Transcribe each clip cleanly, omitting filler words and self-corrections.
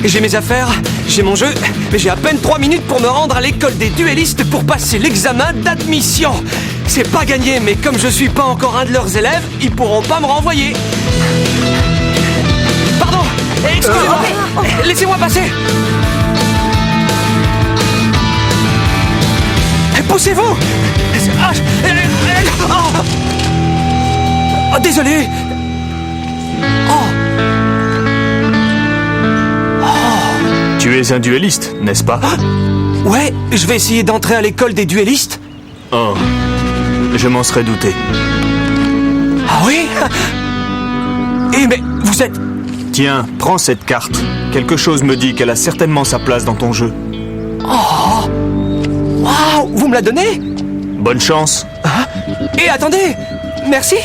J'ai mes affaires, j'ai mon jeu, mais j'ai à peine 3 minutes pour me rendre à l'école des duellistes pour passer l'examen d'admission. C'est pas gagné, mais comme je suis pas encore un de leurs élèves, ils pourront pas me renvoyer. Pardon, excusez-moi, laissez-moi passer. Poussez-vous. Oh, désolé. Tu es un duelliste, n'est-ce pas? Ouais, je vais essayer d'entrer à l'école des duellistes. Oh, je m'en serais douté. Ah oui? Eh mais vous êtes... Tiens, prends cette carte. Quelque chose me dit qu'elle a certainement sa place dans ton jeu. Oh! Waouh! Vous me la donnez? Bonne chance. Hein? Et attendez! Merci!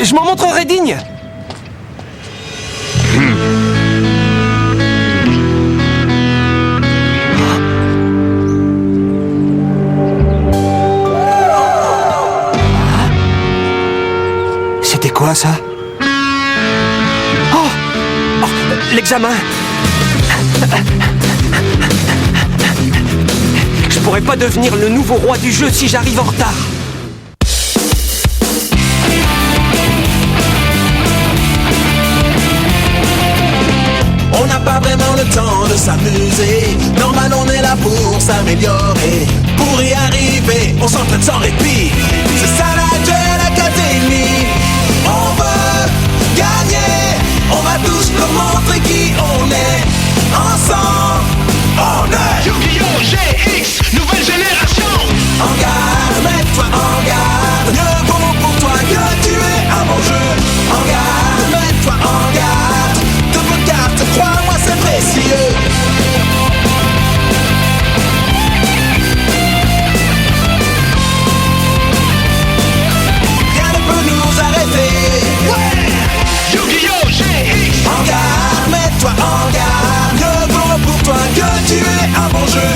Je m'en montrerai digne! C'était quoi ça? Oh! L'examen! Je pourrais pas devenir le nouveau roi du jeu si j'arrive en retard. On n'a pas vraiment le temps de s'amuser. Normal, on est là pour s'améliorer. Pour y arriver, on s'entraîne sans répit. C'est ça la Duel Academy. On veut gagner. On va tous leur montrer qui on est. Ensemble, on est Yu-Gi-Oh! GX, nouvelle génération. en garde, mets-toi en garde. Mieux vaut pour toi que tu es un bon jeu. En garde, mets-toi en garde. De vos cartes, crois-moi, c'est précieux. Rien ne peut nous arrêter. Ouais! Yu-Gi-Oh! GX. En garde, mets-toi en garde. Mieux vaut pour toi que tu es un bon jeu.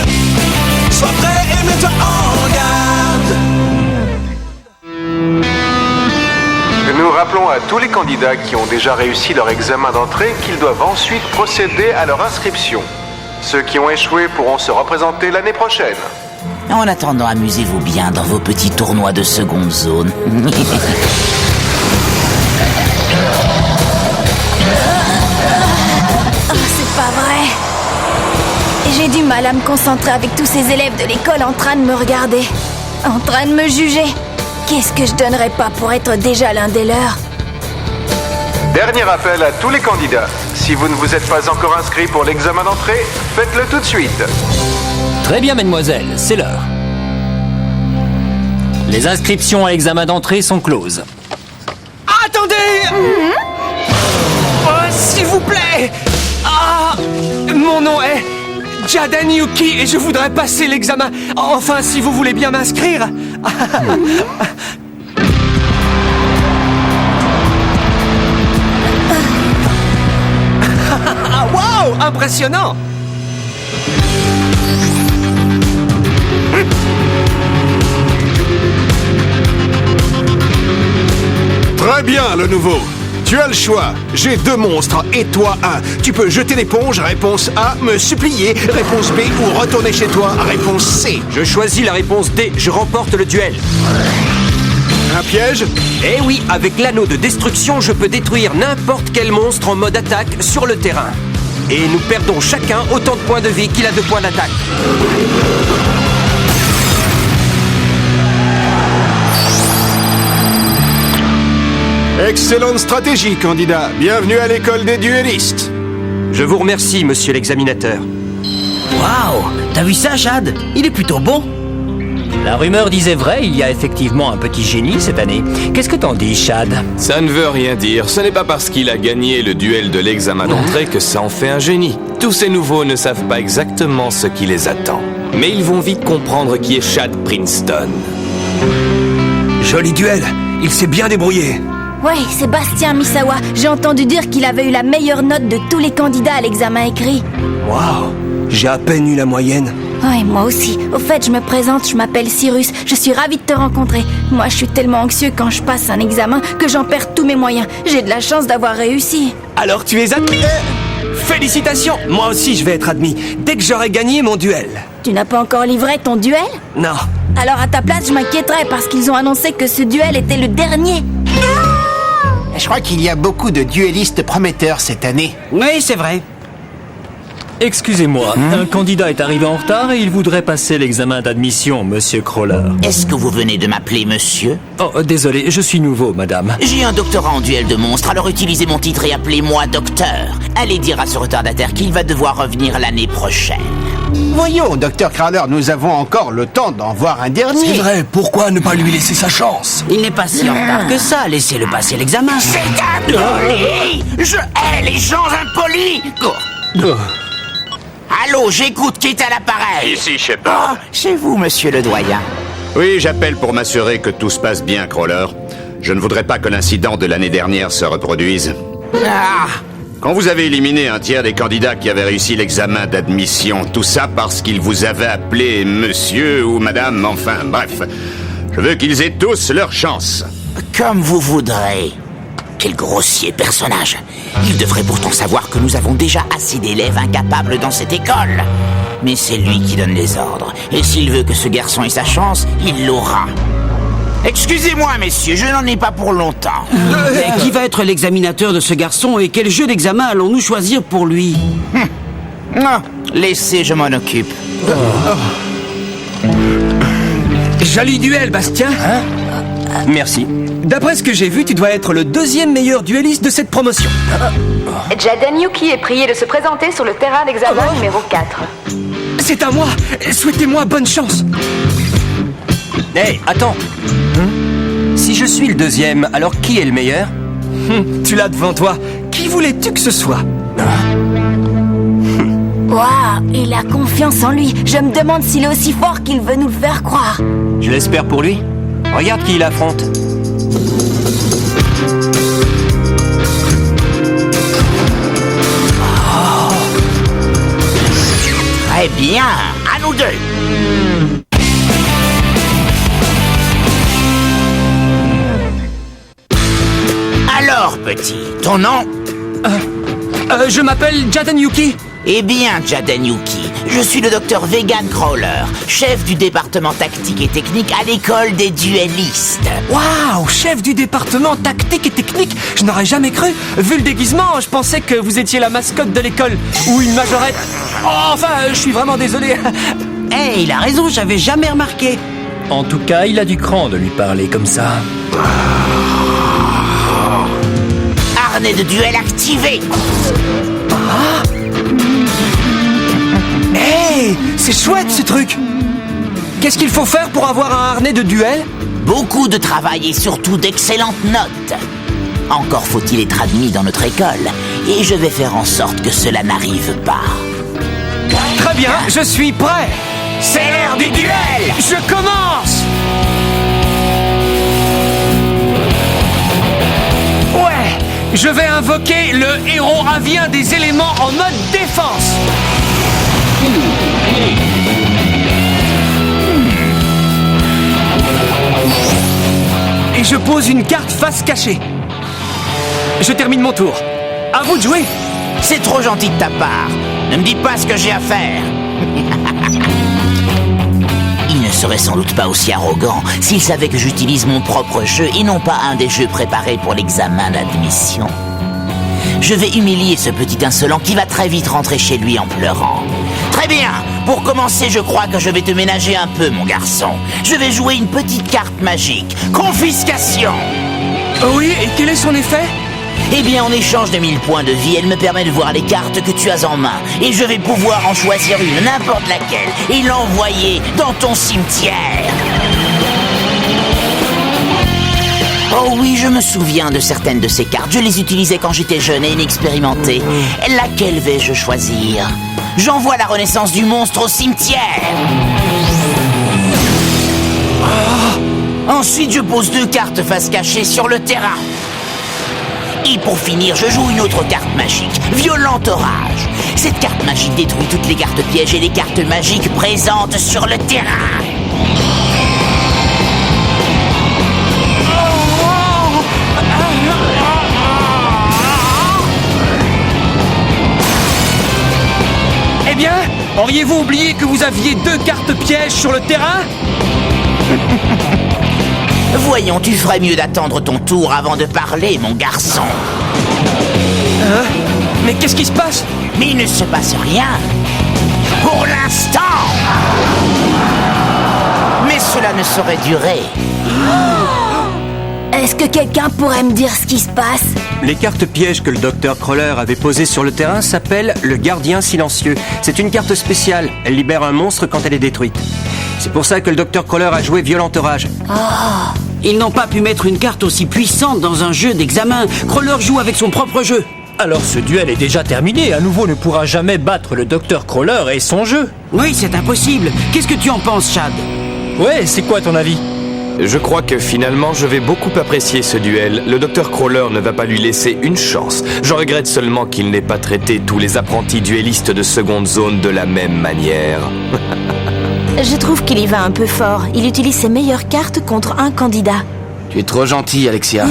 Sois prêt et mets-toi en garde. Nous rappelons à tous les candidats qui ont déjà réussi leur examen d'entrée qu'ils doivent ensuite procéder à leur inscription. Ceux qui ont échoué pourront se représenter l'année prochaine. En attendant, amusez-vous bien dans vos petits tournois de seconde zone. Oh, c'est pas vrai. J'ai du mal à me concentrer avec tous ces élèves de l'école en train de me regarder, en train de me juger. Qu'est-ce que je donnerais pas pour être déjà l'un des leurs? Dernier appel à tous les candidats. Si vous ne vous êtes pas encore inscrit pour l'examen d'entrée, faites-le tout de suite. Très bien, mademoiselle, c'est l'heure. Les inscriptions à l'examen d'entrée sont closes. Attendez! Oh, s'il vous plaît! Ah! Mon nom est Jaden Yuki et je voudrais passer l'examen. Enfin, si vous voulez bien m'inscrire. Waouh! Impressionnant! Très bien, le nouveau. Tu as le choix. J'ai 2 monstres et toi 1. Tu peux jeter l'éponge, réponse A, me supplier, réponse B, ou retourner chez toi, réponse C. Je choisis la réponse D. Je remporte le duel. Un piège? Eh oui, avec l'anneau de destruction, je peux détruire n'importe quel monstre en mode attaque sur le terrain. Et nous perdons chacun autant de points de vie qu'il a de points d'attaque. Excellente stratégie, candidat. Bienvenue à l'école des duellistes. Je vous remercie, monsieur l'examinateur. Waouh! T'as vu ça, Chad? Il est plutôt bon. La rumeur disait vrai, il y a effectivement un petit génie cette année. Qu'est-ce que t'en dis, Chad? Ça ne veut rien dire. Ce n'est pas parce qu'il a gagné le duel de l'examen d'entrée que ça en fait un génie. Tous ces nouveaux ne savent pas exactement ce qui les attend. Mais ils vont vite comprendre qui est Chad Princeton. Joli duel. Il s'est bien débrouillé. Ouais, Sébastien Misawa. J'ai entendu dire qu'il avait eu la meilleure note de tous les candidats à l'examen écrit. Waouh! J'ai à peine eu la moyenne. Ouais, moi aussi. Au fait, je me présente, je m'appelle Cyrus. Je suis ravie de te rencontrer. Moi, je suis tellement anxieux quand je passe un examen que j'en perds tous mes moyens. J'ai de la chance d'avoir réussi. Alors tu es admis. félicitations! Moi aussi, je vais être admis, dès que j'aurai gagné mon duel. Tu n'as pas encore livré ton duel? Non. Alors à ta place, je m'inquiéterais parce qu'ils ont annoncé que ce duel était le dernier. Je crois qu'il y a beaucoup de duellistes prometteurs cette année. Oui, c'est vrai. Excusez-moi, un candidat est arrivé en retard et il voudrait passer l'examen d'admission, monsieur Crawler. Est-ce que vous venez de m'appeler monsieur? Oh, désolé, je suis nouveau, madame. J'ai un doctorat en duel de monstres, alors utilisez mon titre et appelez-moi docteur. Allez dire à ce retardataire qu'il va devoir revenir l'année prochaine. Voyons, Dr. Crowler, nous avons encore le temps d'en voir un dernier. C'est vrai, pourquoi ne pas lui laisser sa chance? Il n'est pas si en retard que ça, laissez-le passer l'examen. C'est impoli! Je hais les gens impolis! Allô, j'écoute, qui est à l'appareil? Ici, Shepard. Oh, c'est vous, monsieur le doyen. Oui, j'appelle pour m'assurer que tout se passe bien, Crawler. Je ne voudrais pas que l'incident de l'année dernière se reproduise. Ah! Quand vous avez éliminé un tiers des candidats qui avaient réussi l'examen d'admission, tout ça parce qu'ils vous avaient appelé monsieur ou madame, enfin, bref. Je veux qu'ils aient tous leur chance. Comme vous voudrez. Quel grossier personnage. Il devrait pourtant savoir que nous avons déjà assez d'élèves incapables dans cette école. Mais c'est lui qui donne les ordres. Et s'il veut que ce garçon ait sa chance, il l'aura. Excusez-moi, messieurs, je n'en ai pas pour longtemps. Mais qui va être l'examinateur de ce garçon et quel jeu d'examen allons-nous choisir pour lui? Non, laissez, je m'en occupe. Joli duel, Bastien. Merci. D'après ce que j'ai vu, tu dois être le deuxième meilleur duelliste de cette promotion. Jaden Yuki est prié de se présenter sur le terrain d'examen numéro 4. C'est à moi. Souhaitez-moi bonne chance. Hey, attends. Si je suis le deuxième, alors qui est le meilleur? Tu l'as devant toi. Qui voulais-tu que ce soit? Waouh, il a confiance en lui. Je me demande s'il est aussi fort qu'il veut nous le faire croire. Je l'espère pour lui. Regarde qui il affronte. Très bien, à nous deux. Alors, petit, ton nom? Je m'appelle Jaden Yuki. Eh bien, Jaden Yuki, je suis le docteur Vegan Crawler, chef du département tactique et technique à l'école des duellistes. Waouh, chef du département tactique et technique. Je n'aurais jamais cru. Vu le déguisement, je pensais que vous étiez la mascotte de l'école ou une majorette. Oh, enfin, je suis vraiment désolé. Il a raison, j'avais jamais remarqué. En tout cas, il a du cran de lui parler comme ça. Harnais de duel activé. Hey, c'est chouette ce truc. Qu'est-ce qu'il faut faire pour avoir un harnais de duel? Beaucoup de travail et surtout d'excellentes notes. Encore faut-il être admis dans notre école, et je vais faire en sorte que cela n'arrive pas. Très bien, je suis prêt. C'est l'heure du duel. Je commence. Ouais, je vais invoquer le héros avien des éléments en mode défense. Et je pose une carte face cachée. Je termine mon tour. À vous de jouer. C'est trop gentil de ta part. Ne me dis pas ce que j'ai à faire. Il ne serait sans doute pas aussi arrogant s'il savait que j'utilise mon propre jeu et non pas un des jeux préparés pour l'examen d'admission. Je vais humilier ce petit insolent qui va très vite rentrer chez lui en pleurant. Très bien. Pour commencer, je crois que je vais te ménager un peu, mon garçon. Je vais jouer une petite carte magique. Confiscation. Oui, et quel est son effet? Eh bien, en échange de 1000 points de vie, elle me permet de voir les cartes que tu as en main. Et je vais pouvoir en choisir une, n'importe laquelle, et l'envoyer dans ton cimetière. Oh oui, je me souviens de certaines de ces cartes. Je les utilisais quand j'étais jeune et inexpérimenté. Laquelle vais-je choisir? J'envoie la renaissance du monstre au cimetière. Ensuite, je pose 2 cartes face cachée sur le terrain. Et pour finir, je joue une autre carte magique, Violent Orage. Cette carte magique détruit toutes les cartes pièges et les cartes magiques présentes sur le terrain. Eh bien, auriez-vous oublié que vous aviez 2 cartes pièges sur le terrain? Voyons, tu ferais mieux d'attendre ton tour avant de parler, mon garçon. Hein? Mais qu'est-ce qui se passe? Mais il ne se passe rien. Pour l'instant. Mais cela ne saurait durer. Est-ce que quelqu'un pourrait me dire ce qui se passe? Les cartes pièges que le docteur Crawler avait posées sur le terrain s'appellent le Gardien Silencieux. C'est une carte spéciale. Elle libère un monstre quand elle est détruite. C'est pour ça que le docteur Crawler a joué Violent Orage. Oh. Ils n'ont pas pu mettre une carte aussi puissante dans un jeu d'examen. Crawler joue avec son propre jeu. Alors ce duel est déjà terminé. À nouveau ne pourra jamais battre le docteur Crawler et son jeu. Oui, c'est impossible. Qu'est-ce que tu en penses, Chad? Ouais, c'est quoi ton avis? Je crois que finalement je vais beaucoup apprécier ce duel. Le docteur Crawler ne va pas lui laisser une chance. Je regrette seulement qu'il n'ait pas traité tous les apprentis duellistes de seconde zone de la même manière. Je trouve qu'il y va un peu fort. Il utilise ses meilleures cartes contre un candidat. Tu es trop gentille, Alexia.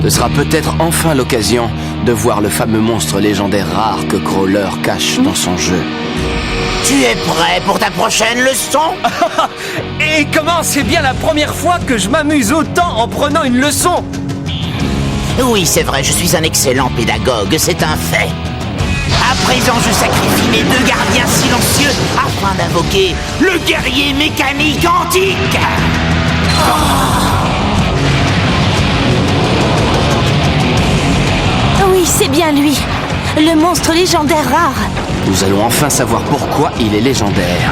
Ce sera peut-être enfin l'occasion de voir le fameux monstre légendaire rare que Crawler cache dans son jeu. Tu es prêt pour ta prochaine leçon? Et comment c'est bien la première fois que je m'amuse autant en prenant une leçon? Oui, c'est vrai, je suis un excellent pédagogue, c'est un fait. À présent, je sacrifie mes 2 gardiens silencieux afin d'invoquer le guerrier mécanique antique. Oui, c'est bien lui. Le monstre légendaire rare. Nous allons enfin savoir pourquoi il est légendaire.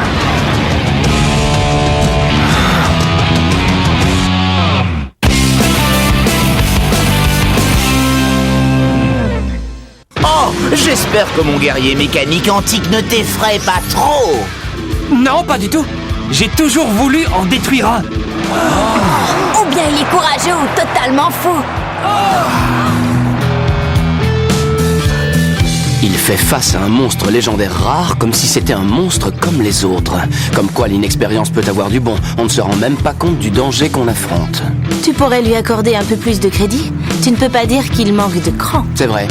Oh, j'espère que mon guerrier mécanique antique ne t'effraie pas trop. Non, pas du tout. J'ai toujours voulu en détruire un. Ou bien il est courageux ou totalement fou. Il fait face à un monstre légendaire rare comme si c'était un monstre comme les autres. Comme quoi l'inexpérience peut avoir du bon. On ne se rend même pas compte du danger qu'on affronte. Tu pourrais lui accorder un peu plus de crédit. Tu ne peux pas dire qu'il manque de cran. C'est vrai,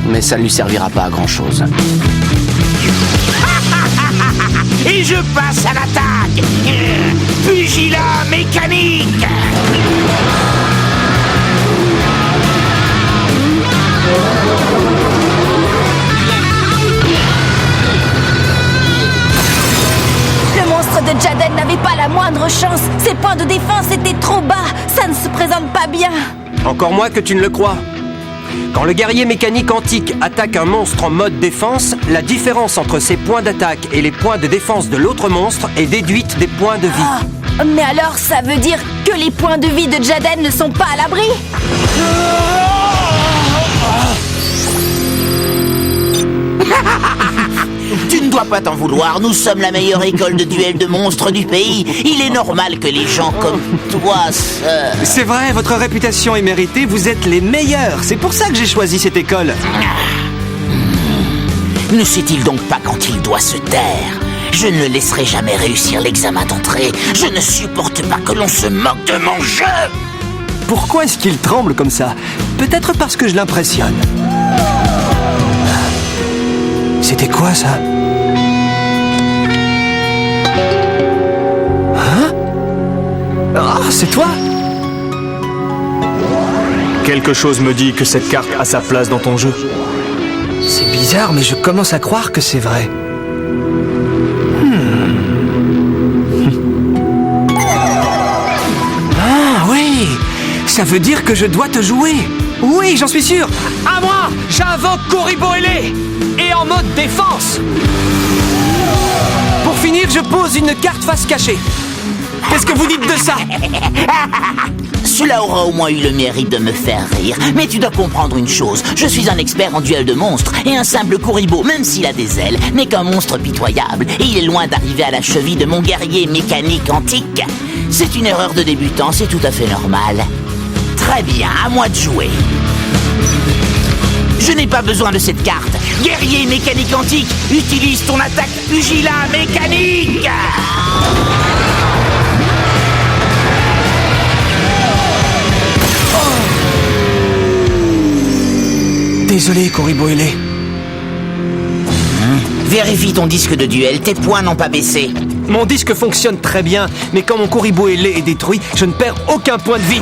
mais ça ne lui servira pas à grand-chose. Et je passe à l'attaque. Pugilat mécanique. Le monstre de Jaden n'avait pas la moindre chance. Ses points de défense étaient trop bas. Ça ne se présente pas bien. Encore moins que tu ne le crois. Quand le guerrier mécanique antique attaque un monstre en mode défense, la différence entre ses points d'attaque et les points de défense de l'autre monstre est déduite des points de vie. Mais alors ça veut dire que les points de vie de Jaden ne sont pas à l'abri? Tu ne dois pas t'en vouloir, nous sommes la meilleure école de duel de monstres du pays. Il est normal que les gens comme toi se... C'est vrai, votre réputation est méritée, vous êtes les meilleurs. C'est pour ça que j'ai choisi cette école. Ne sait-il donc pas quand il doit se taire? Je ne le laisserai jamais réussir l'examen d'entrée. Je ne supporte pas que l'on se moque de mon jeu. Pourquoi est-ce qu'il tremble comme ça? Peut-être parce que je l'impressionne. C'était quoi ça? Hein? Ah, c'est toi? Quelque chose me dit que cette carte a sa place dans ton jeu. C'est bizarre, mais je commence à croire que c'est vrai. Ah oui! Ça veut dire que je dois te jouer. Oui, j'en suis sûr. À moi, j'invoque Koriboele et en mode défense. Pour finir, je pose une carte face cachée. Qu'est-ce que vous dites de ça? Cela aura au moins eu le mérite de me faire rire. Mais tu dois comprendre une chose. Je suis un expert en duel de monstres. Et un simple Kuribo, même s'il a des ailes, n'est qu'un monstre pitoyable. Et il est loin d'arriver à la cheville de mon guerrier mécanique antique. C'est une erreur de débutant, c'est tout à fait normal. Très bien, à moi de jouer. Je n'ai pas besoin de cette carte. Guerrier mécanique antique, utilise ton attaque pugilat mécanique. Désolé, Koriboele. Vérifie ton disque de duel, tes points n'ont pas baissé. Mon disque fonctionne très bien, mais quand mon Kuribo ailé est détruit, je ne perds aucun point de vie.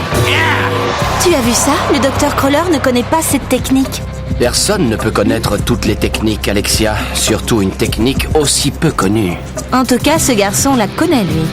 Tu as vu ça? Le docteur Crawler ne connaît pas cette technique. Personne ne peut connaître toutes les techniques, Alexia. Surtout une technique aussi peu connue. En tout cas, ce garçon la connaît, lui.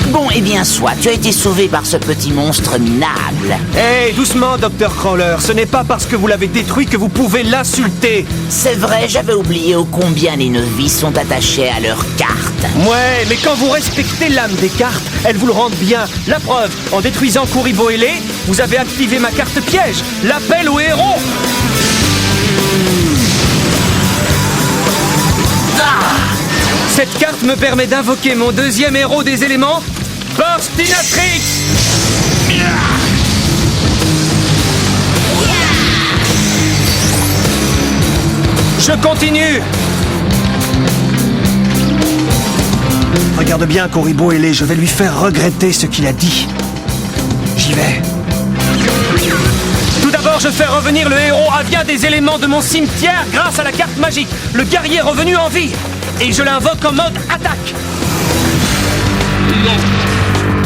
Bon, eh bien, soit, tu as été sauvé par ce petit monstre minable. Hé, doucement, Dr. Crawler, ce n'est pas parce que vous l'avez détruit que vous pouvez l'insulter. C'est vrai, j'avais oublié ô combien les novices sont attachés à leurs cartes. Ouais, mais quand vous respectez l'âme des cartes, elles vous le rendent bien. La preuve, en détruisant Kuribo ailé, vous avez activé ma carte piège, l'appel au héros. Cette carte me permet d'invoquer mon deuxième héros des éléments, Burstinatrix. Je continue. Regarde bien Kuribo ailé, je vais lui faire regretter ce qu'il a dit. J'y vais. Tout d'abord, je fais revenir le héros avien des éléments de mon cimetière grâce à la carte magique, le guerrier revenu en vie. Et je l'invoque en mode attaque.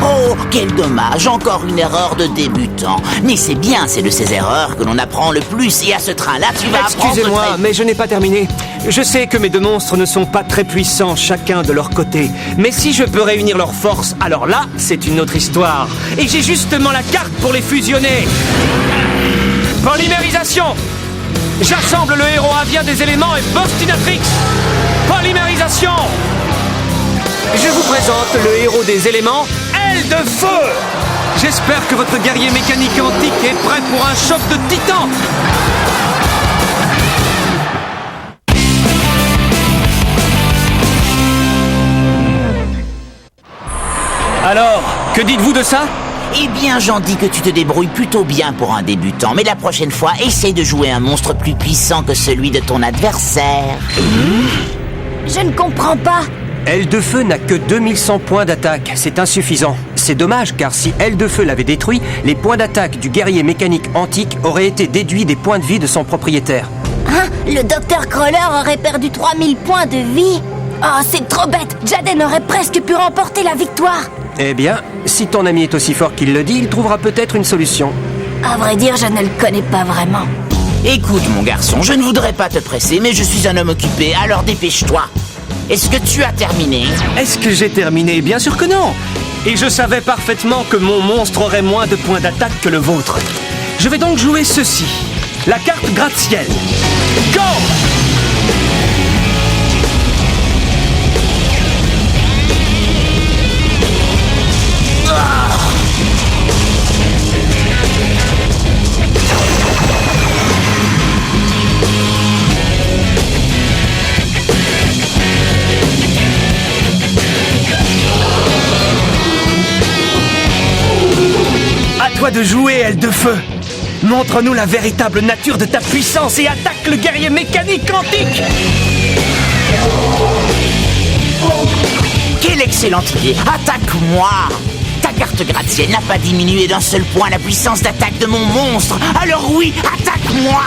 Oh, quel dommage, encore une erreur de débutant. Mais c'est bien, c'est de ces erreurs que l'on apprend le plus. Et à ce train-là, tu vas apprendre... Excusez-moi, mais je n'ai pas terminé. Je sais que mes deux monstres ne sont pas très puissants, chacun de leur côté. Mais si je peux réunir leurs forces, alors là, c'est une autre histoire. Et j'ai justement la carte pour les fusionner. Polymérisation. J'assemble le héros avien des éléments et Burstinatrix. Polymérisation. Je vous présente le héros des éléments, Aile de Feu. J'espère que votre guerrier mécanique antique est prêt pour un choc de titan. Alors, que dites-vous de ça? Eh bien, j'en dis que tu te débrouilles plutôt bien pour un débutant, mais la prochaine fois, essaye de jouer un monstre plus puissant que celui de ton adversaire. Je ne comprends pas. Aile de Feu n'a que 2100 points d'attaque, c'est insuffisant. C'est dommage car si Aile de Feu l'avait détruit, les points d'attaque du guerrier mécanique antique auraient été déduits des points de vie de son propriétaire. Hein? Le docteur Crawler aurait perdu 3000 points de vie? Oh, c'est trop bête. Jaden aurait presque pu remporter la victoire. Eh bien, si ton ami est aussi fort qu'il le dit, il trouvera peut-être une solution. À vrai dire, je ne le connais pas vraiment. Écoute, mon garçon, je ne voudrais pas te presser, mais je suis un homme occupé, alors dépêche-toi. Est-ce que tu as terminé? Est-ce que j'ai terminé? Bien sûr que non. Et je savais parfaitement que mon monstre aurait moins de points d'attaque que le vôtre. Je vais donc jouer ceci. La carte gratte-ciel. Go! À toi de jouer, Aile de Feu. Montre-nous la véritable nature de ta puissance et attaque le guerrier mécanique antique. Quelle excellente idée! Attaque-moi! Ta carte gratte-ciel n'a pas diminué d'un seul point la puissance d'attaque de mon monstre. Alors oui, attaque-moi!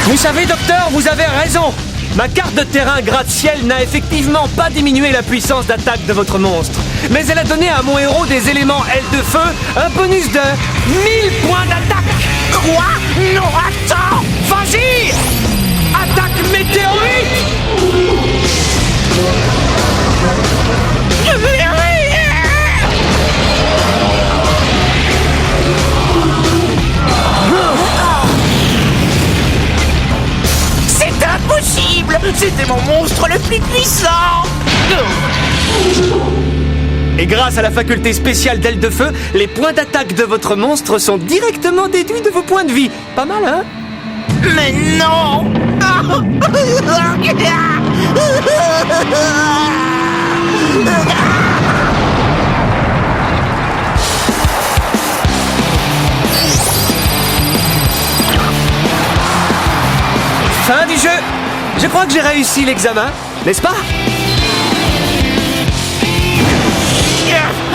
Vous savez, docteur, vous avez raison. Ma carte de terrain gratte-ciel n'a effectivement pas diminué la puissance d'attaque de votre monstre. Mais elle a donné à mon héros des éléments Aile de Feu un bonus de 1000 points d'attaque. Quoi? Non, attends! Vas-y! Attaque météorite! C'est impossible! C'était mon monstre le plus puissant! Et grâce à la faculté spéciale d'Aile de Feu, les points d'attaque de votre monstre sont directement déduits de vos points de vie. Pas mal, hein? Mais non! Fin du jeu! Je crois que j'ai réussi l'examen, n'est-ce pas?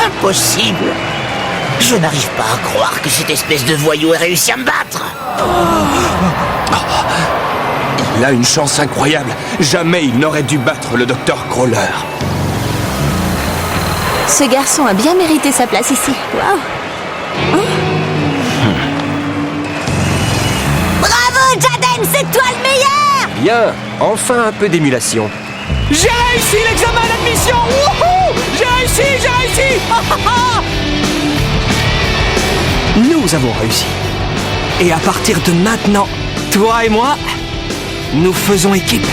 Impossible! Je n'arrive pas à croire que cette espèce de voyou ait réussi à me battre. Il a une chance incroyable. Jamais il n'aurait dû battre le docteur Crawler. Ce garçon a bien mérité sa place ici. Waouh. Bravo, Jaden, c'est toi le meilleur! Bien, enfin un peu d'émulation. J'ai réussi l'examen d'admission. Wouhou! J'ai réussi. Nous avons réussi. Et à partir de maintenant, toi et moi, nous faisons équipe.